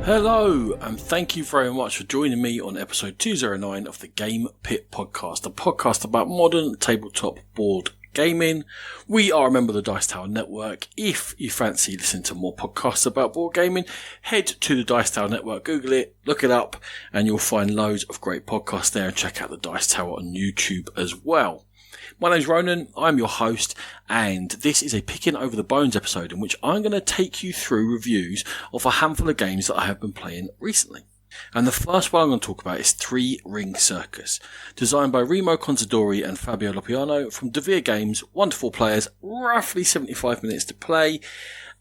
Hello, and thank you very much for joining me on episode 209 of the Game Pit Podcast, a podcast about modern tabletop board gaming. We are a member of the Dice Tower Network. If you fancy listening to more podcasts about board gaming, head to the Dice Tower Network, Google it, look it up, and you'll find loads of great podcasts there, and check out the Dice Tower on YouTube as well. My name's Ronan, I'm your host, and this is a Picking Over the Bones episode in which I'm going to take you through reviews of a handful of games that I have been playing recently. And the first one I'm going to talk about is Ring Circus, designed by Remo Consadori and Fabio Lopiano from Devere Games, 1 to 4 players, roughly 75 minutes to play,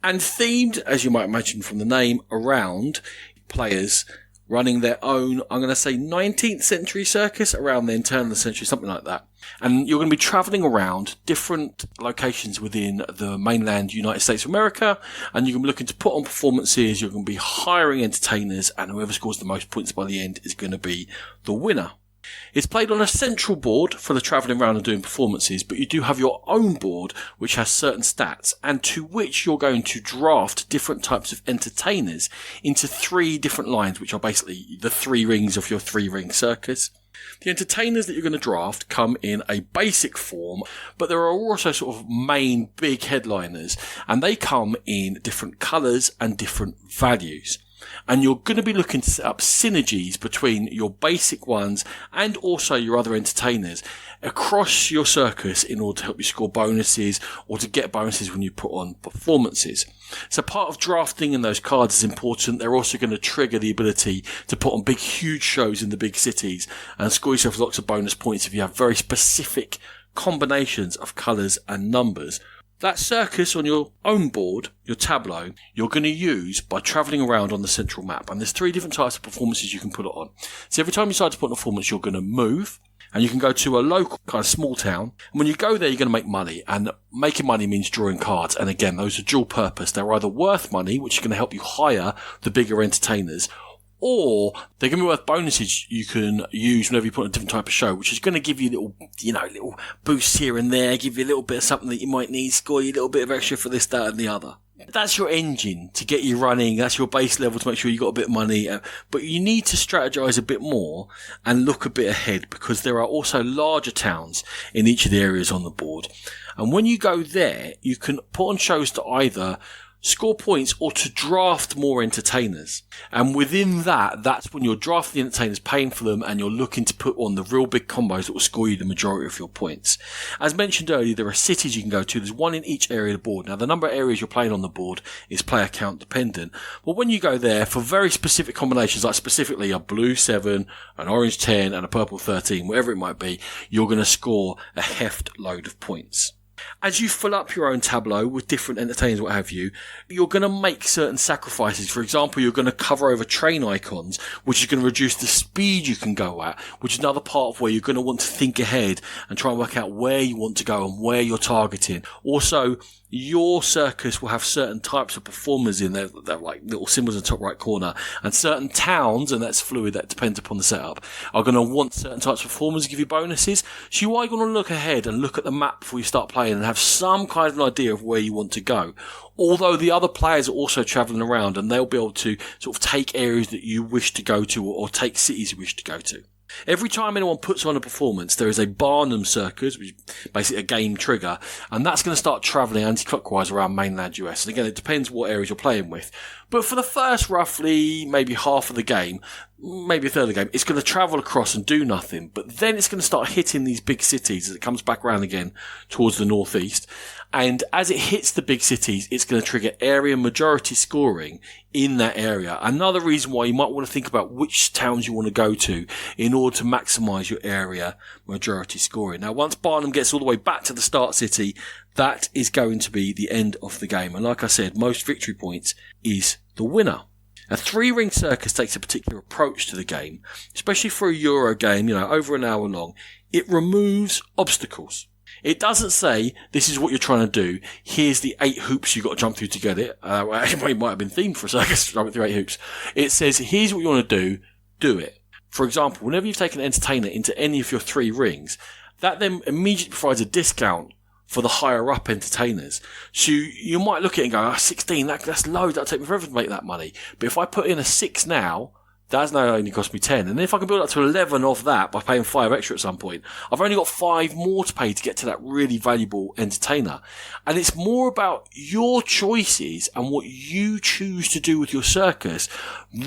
and themed, as you might imagine from the name, around players running their own, I'm going to say 19th century circus, around the turn of the century, something like that. And you're going to be travelling around different locations within the mainland United States of America, and you're going to be looking to put on performances, you're going to be hiring entertainers, and whoever scores the most points by the end is going to be the winner. It's played on a central board for the travelling around and doing performances, but you do have your own board which has certain stats, and to which you're going to draft different types of entertainers into 3 different lines, which are basically the 3 rings of your 3-ring circus. The entertainers that you're going to draft come in a basic form, but there are also sort of main big headliners, and they come in different colours and different values. And you're going to be looking to set up synergies between your basic ones and also your other entertainers across your circus in order to help you score bonuses or to get bonuses when you put on performances. So part of drafting in those cards is important. They're also going to trigger the ability to put on big, huge shows in the big cities and score yourself lots of bonus points if you have very specific combinations of colours and numbers. That circus on your own board, your tableau, you're going to use by travelling around on the central map. And there's 3 different types of performances you can put it on. So every time you decide to put on a performance, you're going to move, and you can go to a local kind of small town. And when you go there, you're going to make money. And making money means drawing cards. And again, those are dual purpose. They're either worth money, which is going to help you hire the bigger entertainers, or they're going to be worth bonuses you can use whenever you put on a different type of show, which is going to give you little boosts here and there, give you a little bit of something that you might need, score you a little bit of extra for this, that, and the other. That's your engine to get you running. That's your base level to make sure you got a bit of money. But you need to strategize a bit more and look a bit ahead, because there are also larger towns in each of the areas on the board. And when you go there, you can put on shows to either score points or to draft more entertainers. And within that, that's when you're drafting the entertainers, paying for them, and you're looking to put on the real big combos that will score you the majority of your points. As mentioned earlier, there are cities you can go to. There's 1 in each area of the board. Now, the number of areas you're playing on the board is player count dependent. But when you go there, for very specific combinations, like specifically a blue 7, an orange 10, and a purple 13, whatever it might be, you're going to score a heft load of points. As you fill up your own tableau with different entertainers, what have you, you're going to make certain sacrifices. For example, you're going to cover over train icons, which is going to reduce the speed you can go at, which is another part of where you're going to want to think ahead and try and work out where you want to go and where you're targeting. Also, your circus will have certain types of performers in there. They're like little symbols in the top right corner. And certain towns, and that's fluid, that depends upon the setup, are going to want certain types of performers to give you bonuses. So you are going to look ahead and look at the map before you start playing and have some kind of an idea of where you want to go. Although the other players are also travelling around, and they'll be able to sort of take areas that you wish to go to, or take cities you wish to go to. Every time anyone puts on a performance, there is a Barnum Circus, which is basically a game trigger, and that's going to start travelling anti-clockwise around mainland US. And again, it depends what areas you're playing with. But for the first roughly maybe half of the game, maybe a third of the game, it's going to travel across and do nothing. But then it's going to start hitting these big cities as it comes back around again towards the northeast. And as it hits the big cities, it's going to trigger area majority scoring in that area. Another reason why you might want to think about which towns you want to go to in order to maximise your area majority scoring. Now, once Barnum gets all the way back to the start city, that is going to be the end of the game. And like I said, most victory points is the winner. A 3-ring circus takes a particular approach to the game, especially for a Euro game, over an hour long. It removes obstacles. It doesn't say, this is what you're trying to do, here's the 8 hoops you've got to jump through to get it. It might have been themed for a circus, jumping through 8 hoops. It says, here's what you want to do it. For example, whenever you've taken an entertainer into any of your 3 rings, that then immediately provides a discount for the higher up entertainers. So you might look at it and go, 16, that's low, that'll take me forever to make that money. But if I put in a 6 now, that's now only cost me 10. And if I can build up to 11 of that by paying 5 extra at some point, I've only got 5 more to pay to get to that really valuable entertainer. And it's more about your choices and what you choose to do with your circus,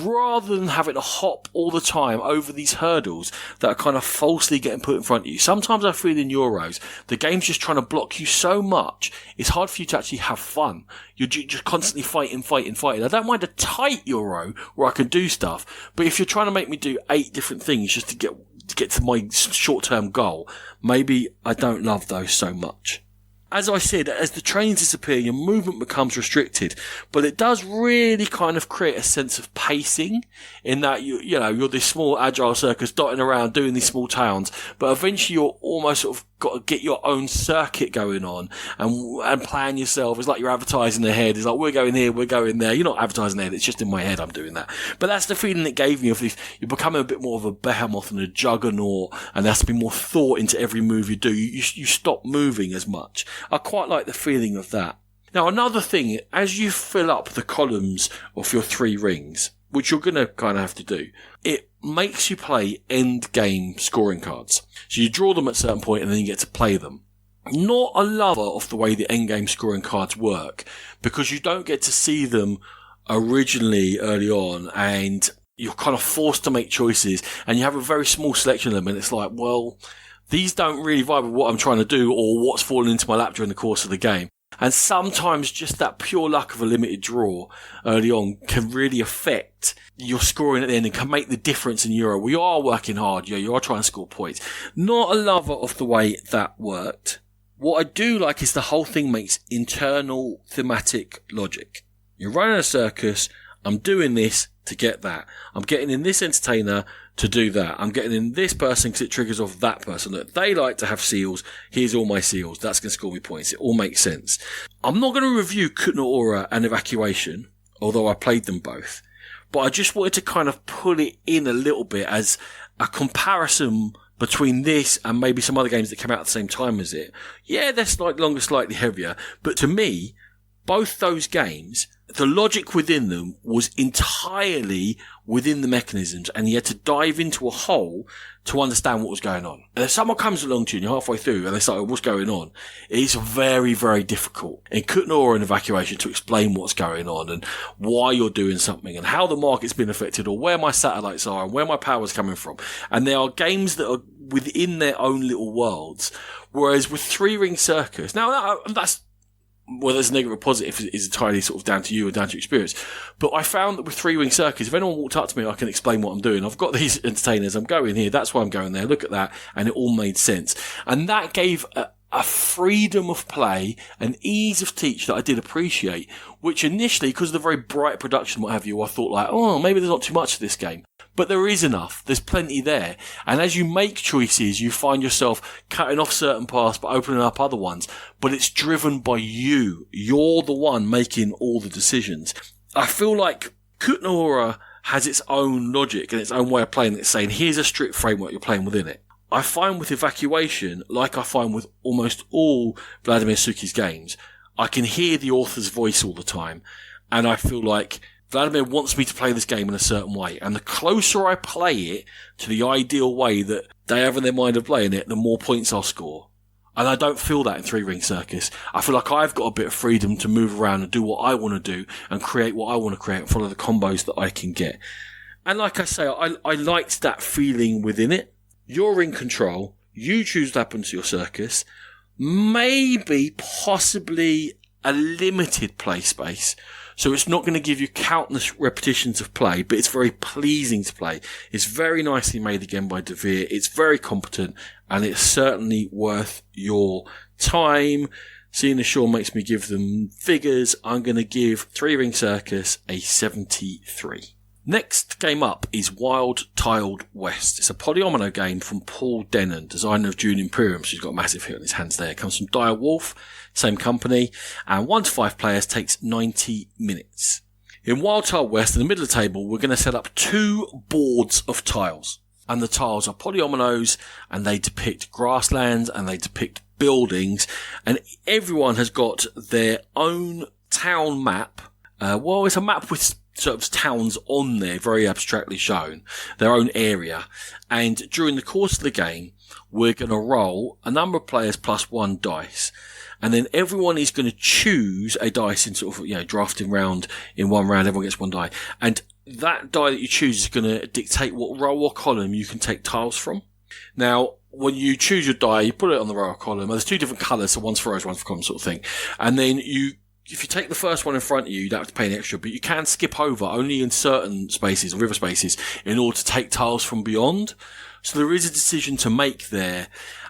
rather than having to hop all the time over these hurdles that are kind of falsely getting put in front of you. Sometimes I feel in Euros, the game's just trying to block you so much, it's hard for you to actually have fun. You're just constantly fighting. I don't mind a tight Euro where I can do stuff, but if you're trying to make me do 8 different things just to get to my short-term goal, maybe I don't love those so much. As I said, as the trains disappear, your movement becomes restricted, but it does really kind of create a sense of pacing in that you're this small agile circus dotting around doing these small towns, but eventually you're almost sort of got to get your own circuit going on and plan yourself. It's like you're advertising ahead. It's like, we're going here, we're going there. You're not advertising ahead. It's just in my head I'm doing that. But that's the feeling it gave me of this. You're becoming a bit more of a behemoth and a juggernaut, and there has to be more thought into every move you do. You stop moving as much. I quite like the feeling of that. Now, another thing, as you fill up the columns of your 3 rings, which you're going to kind of have to do, it makes you play end game scoring cards. So you draw them at a certain point and then you get to play them. Not a lover of the way the end game scoring cards work, because you don't get to see them originally early on, and you're kind of forced to make choices, and you have a very small selection of them, and it's like, well, these don't really vibe with what I'm trying to do or what's fallen into my lap during the course of the game. And sometimes just that pure luck of a limited draw early on can really affect your scoring at the end and can make the difference in Euro. We are working hard. You are trying to score points. Not a lover of the way that worked. What I do like is the whole thing makes internal thematic logic. You're running a circus. I'm doing this to get that. I'm getting in this entertainer to do that. I'm getting in this person because it triggers off that person. Look, they like to have seals. Here's all my seals. That's going to score me points. It all makes sense. I'm not going to review Kutna Aura and Evacuation, although I played them both. But I just wanted to kind of pull it in a little bit as a comparison between this and maybe some other games that came out at the same time as it. Yeah, they're slightly longer, slightly heavier. But to me, both those games, the logic within them was entirely within the mechanisms, and you had to dive into a hole to understand what was going on. And if someone comes along to you and you're halfway through and they say, what's going on? It's very, very difficult in Kutna Aura and Evacuation to explain what's going on and why you're doing something and how the market's been affected or where my satellites are and where my power's coming from. And there are games that are within their own little worlds. Whereas with 3 Ring Circus, now that's, whether it's negative or positive is entirely sort of down to you or down to your experience. But I found that with 3 Ring Circus, if anyone walked up to me, I can explain what I'm doing. I've got these entertainers. I'm going here. That's why I'm going there. Look at that. And it all made sense. And that gave a freedom of play, an ease of teach that I did appreciate, which initially, because of the very bright production, what have you, I thought like, oh, maybe there's not too much of this game. But there is enough. There's plenty there. And as you make choices, you find yourself cutting off certain paths but opening up other ones. But it's driven by you. You're the one making all the decisions. I feel like Kutna Aura has its own logic and its own way of playing. It's saying, here's a strict framework, you're playing within it. I find with Evacuation, like I find with almost all Vladimir Suki's games, I can hear the author's voice all the time. And I feel like Vladimir wants me to play this game in a certain way, and the closer I play it to the ideal way that they have in their mind of playing it, the more points I'll score. And I don't feel that in 3 Ring Circus. I feel like I've got a bit of freedom to move around and do what I want to do and create what I want to create and follow the combos that I can get. And like I say, I liked that feeling within it. You're in control. You choose what happens to your circus. Maybe, possibly a limited play space. So it's not going to give you countless repetitions of play, but it's very pleasing to play. It's very nicely made again by Devere. It's very competent, and it's certainly worth your time. Seeing as Sean makes me give them figures, I'm going to give 3 Ring Circus a 73. Next game up is Wild Tiled West. It's a polyomino game from Paul Denon, designer of Dune Imperium. So he's got a massive hit on his hands there. It comes from Dire Wolf, same company, and 1 to 5 players takes 90 minutes. In Wild Tiled West, in the middle of the table, we're going to set up 2 boards of tiles. And the tiles are polyominoes, and they depict grasslands, and they depict buildings, and everyone has got their own town map. It's a map with sort of towns on there, very abstractly shown, their own area. And during the course of the game, we're going to roll a number of players plus 1 dice. And then everyone is going to choose a dice in sort of, drafting round in 1 round. Everyone gets 1 die. And that die that you choose is going to dictate what row or column you can take tiles from. Now, when you choose your die, you put it on the row or column. There's 2 different colours, so one's for rows, one's for columns sort of thing. And then if you take the first one in front of you, you don't have to pay an extra, but you can skip over only in certain spaces, river spaces, in order to take tiles from beyond. So there is a decision to make there.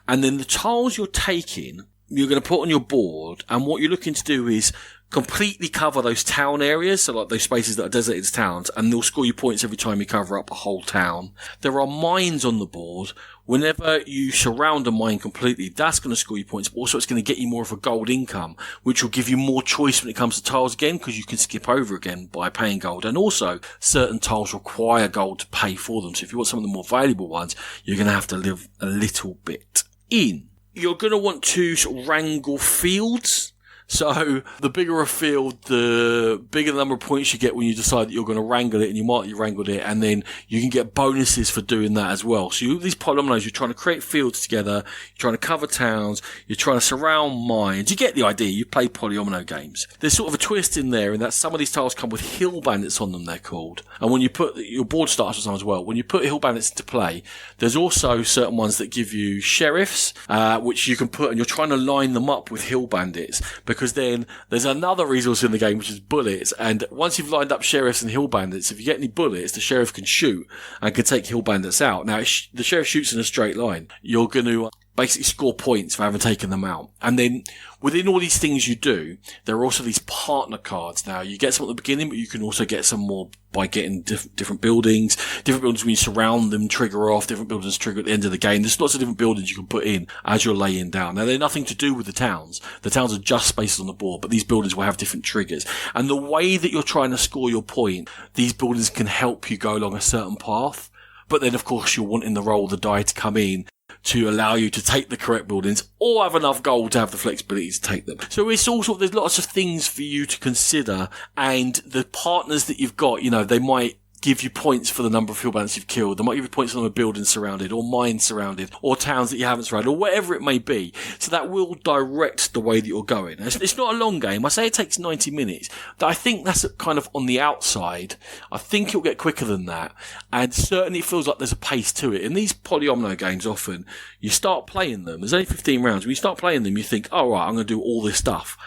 And then the tiles you're taking, you're going to put on your board, and what you're looking to do is completely cover those town areas, so like those spaces that are designated as towns, and they'll score you points every time you cover up a whole town. There are mines on the board. Whenever you surround a mine completely, that's going to score you points, but also it's going to get you more of a gold income, which will give you more choice when it comes to tiles again, because you can skip over again by paying gold. And also, certain tiles require gold to pay for them, so if you want some of the more valuable ones, you're going to have to live a little bit in. You're going to want to sort of wrangle fields. So the bigger a field, the bigger the number of points you get when you decide that you're going to wrangle it, and you mark that you wrangled it, and then you can get bonuses for doing that as well. So these polyominoes, you're trying to create fields together, you're trying to cover towns, you're trying to surround mines. You get the idea. You play polyomino games. There's sort of a twist in there in that some of these tiles come with hill bandits on them, they're called. And when you put your board starts with some as well, when you put hill bandits into play, there's also certain ones that give you sheriffs, which you can put, and you're trying to line them up with hill bandits, because then there's another resource in the game, which is bullets. And once you've lined up sheriffs and hill bandits, if you get any bullets, the sheriff can shoot and can take hill bandits out. Now, the sheriff shoots in a straight line. You're going to basically score points for having taken them out. And then within all these things you do, there are also these partner cards. Now, you get some at the beginning, but you can also get some more by getting different buildings. Different buildings, when you surround them, trigger off. Different buildings trigger at the end of the game. There's lots of different buildings you can put in as you're laying down. Now, they're nothing to do with the towns. The towns are just spaces on the board, but these buildings will have different triggers. And the way that you're trying to score your point, these buildings can help you go along a certain path. But then, of course, you're wanting the roll of the die to come in to allow you to take the correct buildings or have enough gold to have the flexibility to take them. So it's all sort of, there's lots of things for you to consider, and the partners that you've got, they might give you points for the number of hill bandits you've killed. They might give you points for the number of buildings surrounded, or mines surrounded, or towns that you haven't surrounded, or whatever it may be. So that will direct the way that you're going. It's not a long game. I say it takes 90 minutes. I think that's kind of on the outside. I think it'll get quicker than that. And certainly it feels like there's a pace to it. In these polyomino games, often, you start playing them. There's only 15 rounds. When you start playing them, you think, oh, right, I'm going to do all this stuff.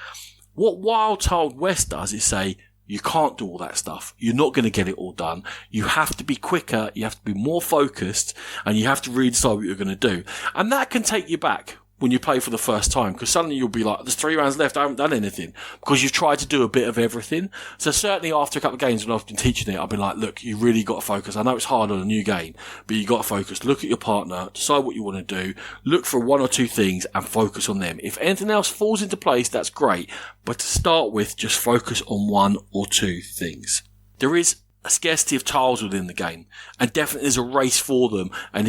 What Wild Child West does is say, you can't do all that stuff. You're not going to get it all done. You have to be quicker. You have to be more focused, and you have to really decide what you're going to do. And that can take you back when you play for the first time, because suddenly you'll be like, there's 3 rounds left, I haven't done anything, because you've tried to do a bit of everything. So certainly after a couple of games when I've been teaching it, I've been like, look, you really got to focus. I know it's hard on a new game, but you got to focus. Look at your partner, decide what you want to do, look for 1 or 2 things and focus on them. If anything else falls into place, that's great. But to start with, just focus on 1 or 2 things. There is a scarcity of tiles within the game, and definitely there's a race for them. And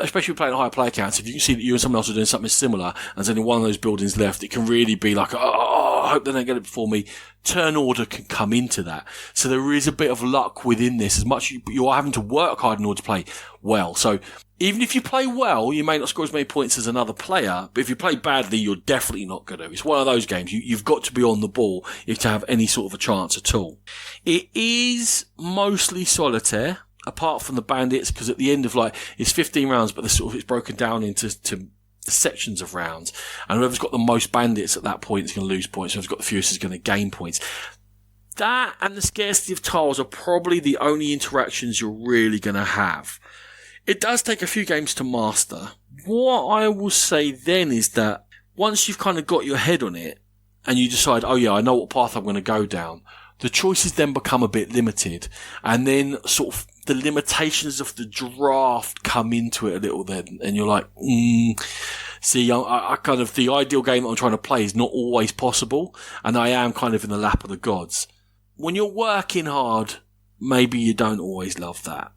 especially playing higher player counts, if you can see that you and someone else are doing something similar and there's only one of those buildings left, it can really be like, oh, I hope they don't get it before me. Turn order can come into that. So there is a bit of luck within this, as much as you're having to work hard in order to play well. So even if you play well, you may not score as many points as another player, but if you play badly, you're definitely not going to. It's one of those games. You've got to be on the ball if to have any sort of a chance at all. It is mostly solitaire, apart from the bandits, because at the end of it's 15 rounds, but it's broken down into sections of rounds, and whoever's got the most bandits at that point is going to lose points. Whoever's got the fewest is going to gain points. That and the scarcity of tiles are probably the only interactions you're really going to have. It does take a few games to master. What I will say then is that once you've kind of got your head on it and you decide, oh yeah, I know what path I'm going to go down, the choices then become a bit limited, and then sort of the limitations of the draft come into it a little then, and you're like, see, I kind of, the ideal game that I'm trying to play is not always possible, and I am kind of in the lap of the gods. When you're working hard, maybe you don't always love that.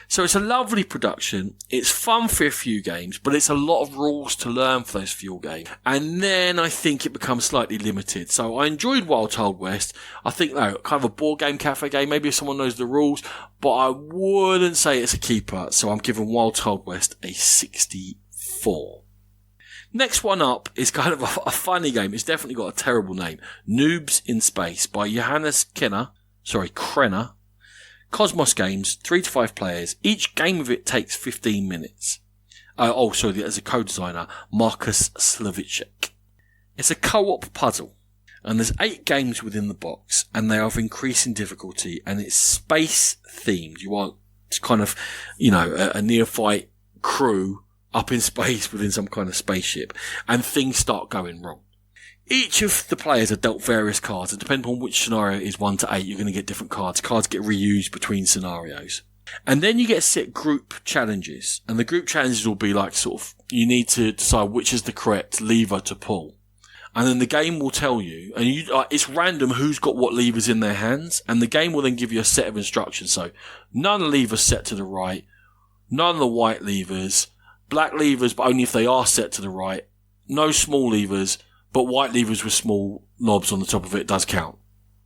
So it's a lovely production. It's fun for a few games, but it's a lot of rules to learn for those few games. And then I think it becomes slightly limited. So I enjoyed Wild Child West. I think, kind of a board game cafe game, maybe if someone knows the rules, but I wouldn't say it's a keeper. So I'm giving Wild Child West a 64. Next one up is kind of a funny game. It's definitely got a terrible name. Noobs in Space by Johannes Krenner. Cosmos Games, 3 to 5 players. Each game of it takes 15 minutes. There's a co-designer, Marcus Slavicek. It's a co-op puzzle, and there's 8 games within the box, and they are of increasing difficulty, and it's space themed. You want kind of, a neophyte crew up in space within some kind of spaceship, and things start going wrong. Each of the players are dealt various cards, and depending on which scenario is 1 to 8, you're going to get different cards. Cards get reused between scenarios. And then you get set group challenges, and the group challenges will be like you need to decide which is the correct lever to pull. And then the game will tell you, and it's random who's got what levers in their hands, and the game will then give you a set of instructions. So, none of the levers set to the right, none of the white levers, black levers, but only if they are set to the right, no small levers, but white levers with small knobs on the top of it does count.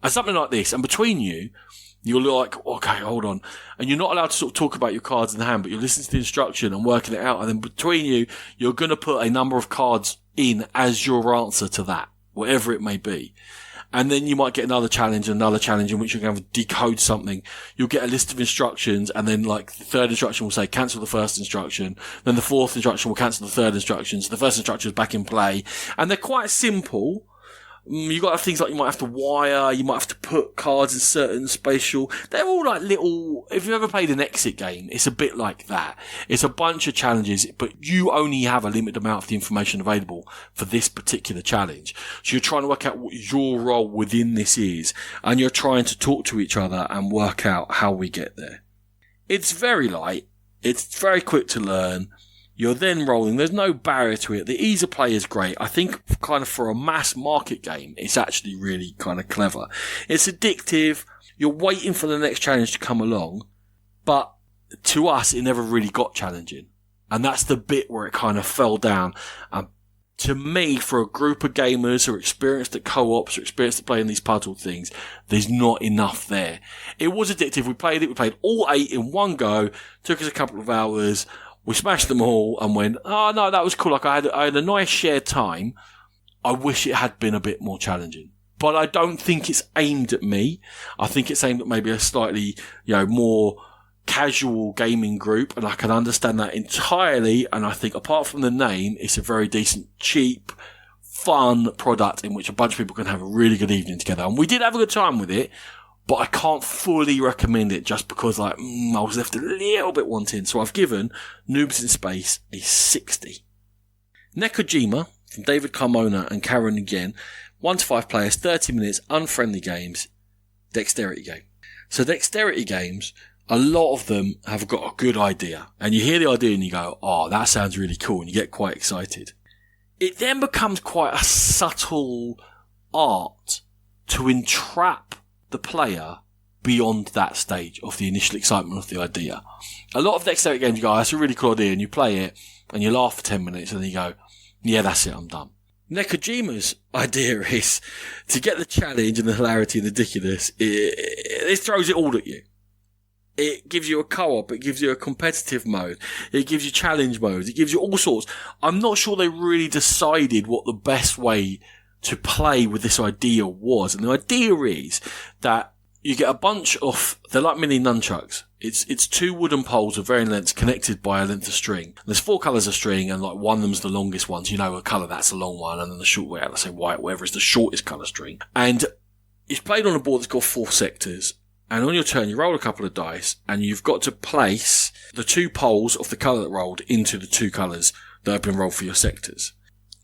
And something like this. And between you're like, okay, hold on. And you're not allowed to sort of talk about your cards in the hand, but you're listening to the instruction and working it out. And then between you're going to put a number of cards in as your answer to that, whatever it may be. And then you might get another challenge in which you're going to have to decode something. You'll get a list of instructions, and then the third instruction will say cancel the first instruction. Then the fourth instruction will cancel the third instruction. So the first instruction is back in play. And they're quite simple. You got things like you might have to wire, you might have to put cards in certain spatial. They're all like little, if you've ever played an exit game, it's a bit like that. It's a bunch of challenges, but you only have a limited amount of the information available for this particular challenge. So you're trying to work out what your role within this is, and you're trying to talk to each other and work out how we get there. It's very light. It's very quick to learn. You're then rolling. There's no barrier to it. The ease of play is great. I think kind of for a mass market game, it's actually really kind of clever. It's addictive. You're waiting for the next challenge to come along. But to us, it never really got challenging. And that's the bit where it kind of fell down. To me, for a group of gamers who are experienced at co-ops or experienced at playing these puzzle things, there's not enough there. It was addictive. We played all 8 in one go. Took us a couple of hours. We smashed them all and went, oh no, that was cool. I had a nice shared time. I wish it had been a bit more challenging. But I don't think it's aimed at me. I think it's aimed at maybe a slightly, more casual gaming group, and I can understand that entirely. And I think apart from the name, it's a very decent, cheap, fun product in which a bunch of people can have a really good evening together. And we did have a good time with it. But I can't fully recommend it just because I was left a little bit wanting. So I've given Noobs in Space a 60. Nekojima from David Carmona and Karen again. 1 to 5 players, 30 minutes, unfriendly games, dexterity game. So dexterity games, a lot of them have got a good idea. And you hear the idea and you go, oh, that sounds really cool. And you get quite excited. It then becomes quite a subtle art to entrap the player beyond that stage of the initial excitement of the idea. A lot of dexterity games, you go, oh, that's a really cool idea, and you play it, and you laugh for 10 minutes, and then you go, yeah, that's it, I'm done. Nekojima's idea is to get the challenge and the hilarity and the ridiculous, it throws it all at you. It gives you a co-op, it gives you a competitive mode, it gives you challenge modes, it gives you all sorts. I'm not sure they really decided what the best way to play with this idea was. And the idea is that you get a bunch of, they're like mini nunchucks. It's 2 wooden poles of varying lengths connected by a length of string. There's 4 colours of string, and one of them's the longest one. So you know a colour, that's the long one, and then the short way, let's say white, whatever is the shortest colour string. And it's played on a board that's got 4 sectors. And on your turn, you roll a couple of dice, and you've got to place the 2 poles of the colour that rolled into the 2 colours that have been rolled for your sectors.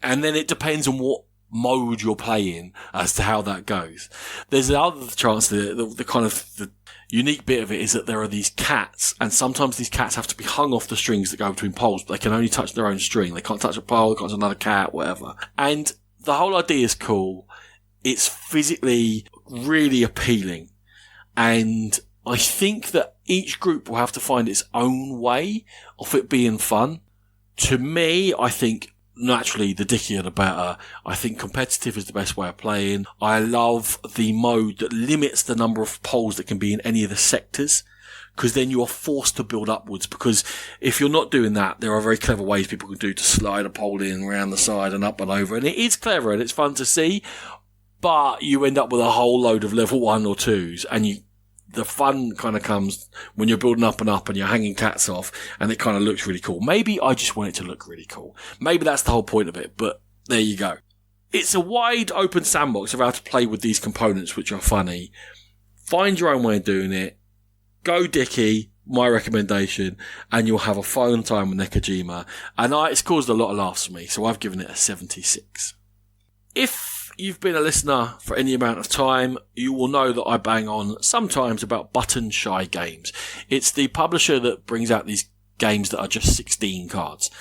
And then it depends on what mode you're playing as to how that goes. There's another chance, the kind of the unique bit of it is that there are these cats, and sometimes these cats have to be hung off the strings that go between poles, but they can only touch their own string. They can't touch a pole, they can't touch another cat, whatever. And the whole idea is cool. It's physically really appealing. And I think that Each group will have to find its own way of it being fun. To me, I think naturally the dickier the better. I think competitive is the best way of playing. I love the mode that limits the number of poles that can be in any of the sectors, because then you are forced to build upwards. Because if you're not doing that, there are very clever ways people can do to slide a pole in around the side and up and over, and it is clever and it's fun to see, but you end up with a whole load of level 1 or 2s, and the fun kind of comes when you're building up and you're hanging cats off and it kind of looks really cool. Maybe I just want it to look really cool. Maybe that's the whole point of it, but there you go. It's a wide open sandbox of how to play with these components, which are funny. Find your own way of doing it. Go Dicky, my recommendation, and you'll have a fun time with Nekojima. And it's caused a lot of laughs for me, so I've given it a 76. If you've been a listener for any amount of time, you will know that I bang on sometimes about Button Shy Games. It's the publisher that brings out these games that are just 16 cards.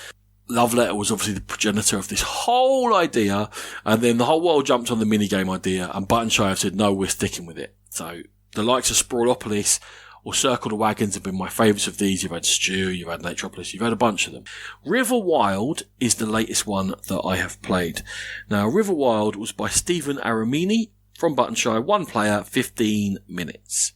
Love Letter was obviously the progenitor of this whole idea, and then the whole world jumped on the minigame idea, and Button Shy have said, no, we're sticking with it. So the likes of Sprawlopolis or Circle the Wagons have been my favourites of these. You've had Stew, you've had Naturopolis, you've had a bunch of them. River Wild is the latest one that I have played. Now, River Wild was by Stephen Aramini from Button Shy, 1 player, 15 minutes.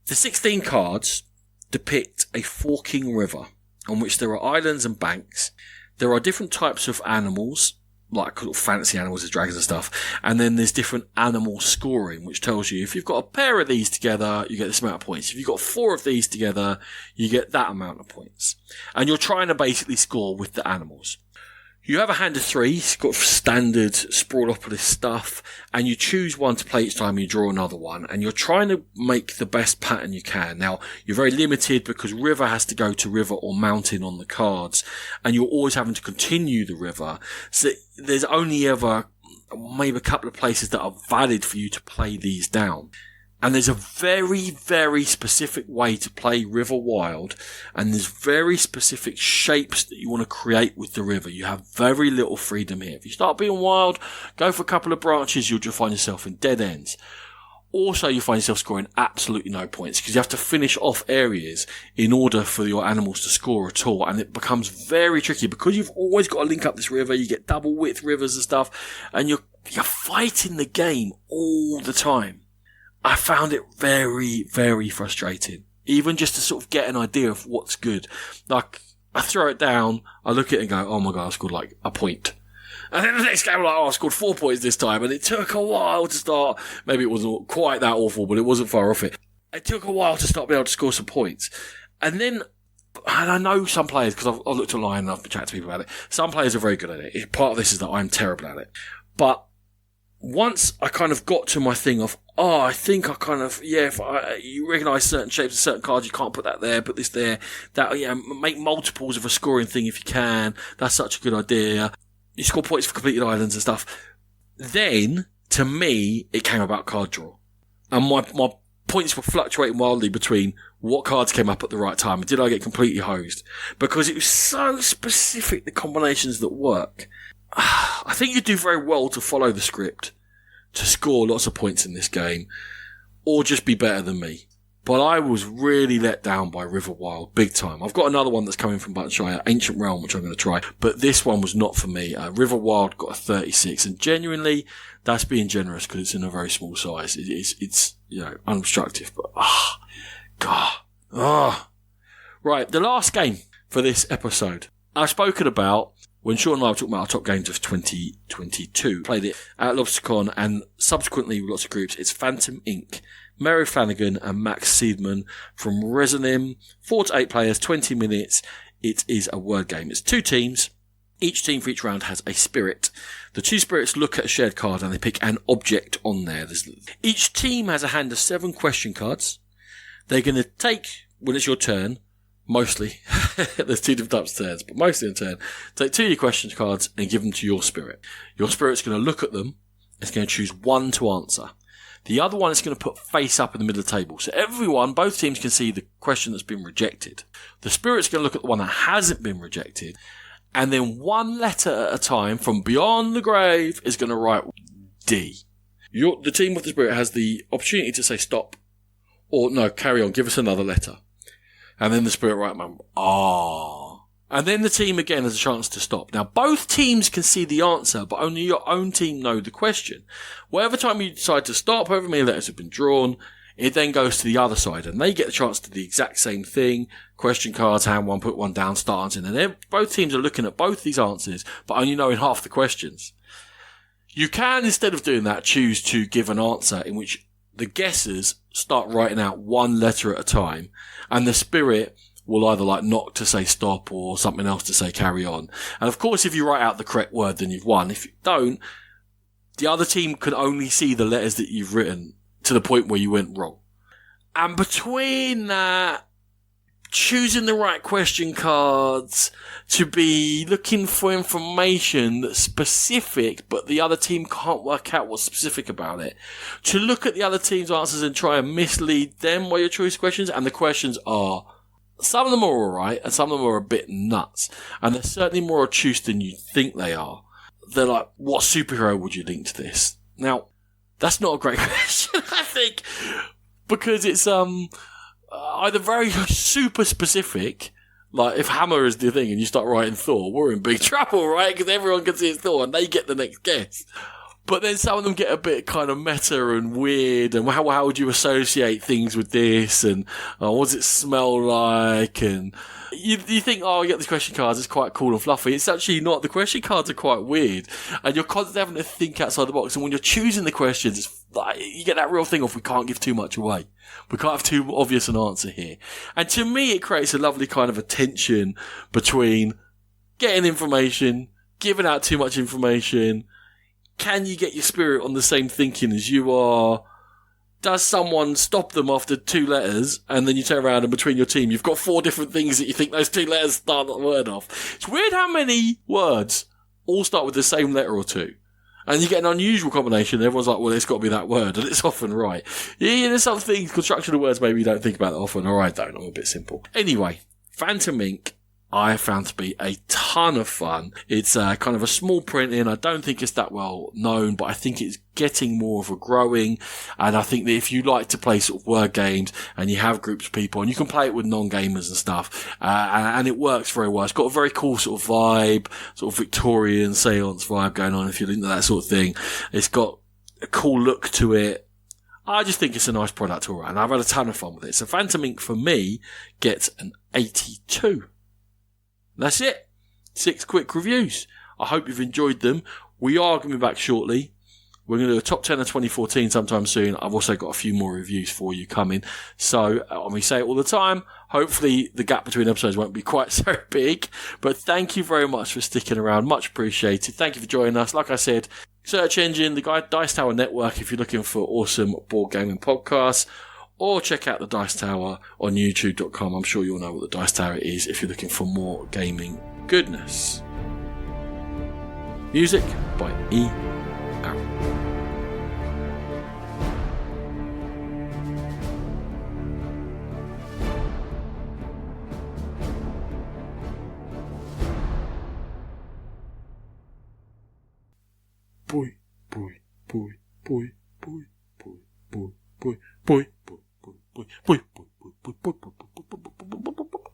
The 16 cards depict a forking river on which there are islands and banks. There are different types of animals, like fantasy animals, the dragons and stuff, and then there's different animal scoring, which tells you if you've got a pair of these together, you get this amount of points. If you've got 4 of these together, you get that amount of points. And you're trying to basically score with the animals. You have a hand of 3, it's got standard Sprawlopolis stuff, and you choose one to play each time, you draw another one, and you're trying to make the best pattern you can. Now, you're very limited because river has to go to river or mountain on the cards, and you're always having to continue the river. So there's only ever maybe a couple of places that are valid for you to play these down. And there's a very, very specific way to play River Wild, and there's very specific shapes that you want to create with the river. You have very little freedom here. If you start being wild, go for a couple of branches, you'll just find yourself in dead ends. Also, you find yourself scoring absolutely no points because you have to finish off areas in order for your animals to score at all, and it becomes very tricky because you've always got to link up this river. You get double width rivers and stuff, and you're fighting the game all the time. I found it very, very frustrating. Even just to sort of get an idea of what's good. Like, I throw it down, I look at it and go, oh my god, I scored like a point. And then the next game I'm like, oh, I scored 4 points this time. And it took a while to start. Maybe it wasn't quite that awful, but it wasn't far off it. It took a while to start being able to score some points. And then, and I know some players, because I've looked online and I've been chatting to people about it, some players are very good at it. Part of this is that I'm terrible at it. But once I kind of got to my thing of, I think I kind of, if you recognise certain shapes of certain cards, you can't put that there, put this there, that, make multiples of a scoring thing if you can. That's such a good idea. You score points for completed islands and stuff. Then, to me, it came about card draw. And my points were fluctuating wildly between what cards came up at the right time and did I get completely hosed. Because it was so specific, the combinations that work. I think you do very well to follow the script, to score lots of points in this game, or just be better than me. But I was really let down by River Wild, big time. I've got another one that's coming from Button Shy, Ancient Realm, which I'm going to try, but this one was not for me. River Wild got a 36, and genuinely, that's being generous because it's in a very small size. It's unobstructive, but Right, the last game for this episode. I've spoken about when Sean and I were talking about our top games of 2022, played it at LobsterCon and subsequently with lots of groups. It's Phantom Inc. Mary Flanagan and Max Seidman from Resonim. 4 to 8 players, 20 minutes. It is a word game. It's 2 teams. Each team for each round has a spirit. The 2 spirits look at a shared card and they pick an object on there. Each team has a hand of 7 question cards. They're going to take, when it's your turn, mostly, there's 2 different types of turns, but mostly in turn, take 2 of your question cards and give them to your spirit. Your spirit's going to look at them, it's going to choose one to answer. The other one is going to put face up in the middle of the table. So both teams can see the question that's been rejected. The spirit's going to look at the one that hasn't been rejected, and then 1 letter at a time from beyond the grave is going to write D. The team with the spirit has the opportunity to say stop, or no, carry on, give us another letter. And then the spirit right man, And then the team again has a chance to stop. Now, both teams can see the answer, but only your own team know the question. Whatever time you decide to stop, however many letters have been drawn, it then goes to the other side, and they get the chance to do the exact same thing. Question cards, hand one, put one down, start answering. And both teams are looking at both these answers, but only knowing half the questions. You can, instead of doing that, choose to give an answer in which the guessers start writing out one letter at a time, and the spirit will either knock to say stop or something else to say carry on. And of course, if you write out the correct word, then you've won. If you don't, the other team can only see the letters that you've written to the point where you went wrong. And between that, choosing the right question cards, to be looking for information that's specific, but the other team can't work out what's specific about it, to look at the other team's answers and try and mislead them by your choice questions, and the questions are, some of them are alright, and some of them are a bit nuts, and they're certainly more obtuse than you think they are. They're like, what superhero would you link to this? Now, that's not a great question, I think, because it's either very super specific, like if Hammer is the thing and you start writing Thor, we're in big trouble, right? Because everyone can see it's Thor and they get the next guess. But then some of them get a bit kind of meta and weird, and how would you associate things with this, and what does it smell like, and you think, I get these question cards, it's quite cool and fluffy. It's actually not. The question cards are quite weird, and you're constantly having to think outside the box, and when you're choosing the questions, it's like, you get that real thing of, we can't give too much away. We can't have too obvious an answer here. And to me, it creates a lovely kind of a tension between getting information, giving out too much information. Can you get your spirit on the same thinking as you are? Does someone stop them after 2 letters, and then you turn around and between your team, you've got 4 different things that you think those 2 letters start the word off? It's weird how many words all start with the same letter or 2. And you get an unusual combination, and everyone's like, well, it's got to be that word, and it's often right. Yeah, there's some things, construction of words, maybe you don't think about that often, or I don't, I'm a bit simple. Anyway, Phantom Ink, I have found to be a ton of fun. It's kind of a small printing. I don't think it's that well known, but I think it's getting more of a growing. And I think that if you like to play sort of word games and you have groups of people, and you can play it with non-gamers and stuff, and it works very well. It's got a very cool sort of vibe, sort of Victorian seance vibe going on if you're into that sort of thing. It's got a cool look to it. I just think it's a nice product all around. I've had a ton of fun with it. So Phantom Ink for me gets an 82. That's it. 6 quick reviews. I hope you've enjoyed them. We are going to be back shortly. We're going to do a top 10 of 2014 sometime soon. I've also got a few more reviews for you coming. So, we say it all the time. Hopefully the gap between episodes won't be quite so big. But thank you very much for sticking around. Much appreciated. Thank you for joining us. Like I said, search engine, the Dice Tower Network if you're looking for awesome board gaming podcasts. Or check out the Dice Tower on youtube.com. I'm sure you'll know what the Dice Tower is if you're looking for more gaming goodness. Music by E. Aaron. Boy, boy, boy, boy, boy, boy, boy, boy, boy, boy. Boy, boy, boy, boy, boy, boy, boy, boy, boy, boy, boy, boy, boy, boy, boy, boy, boy.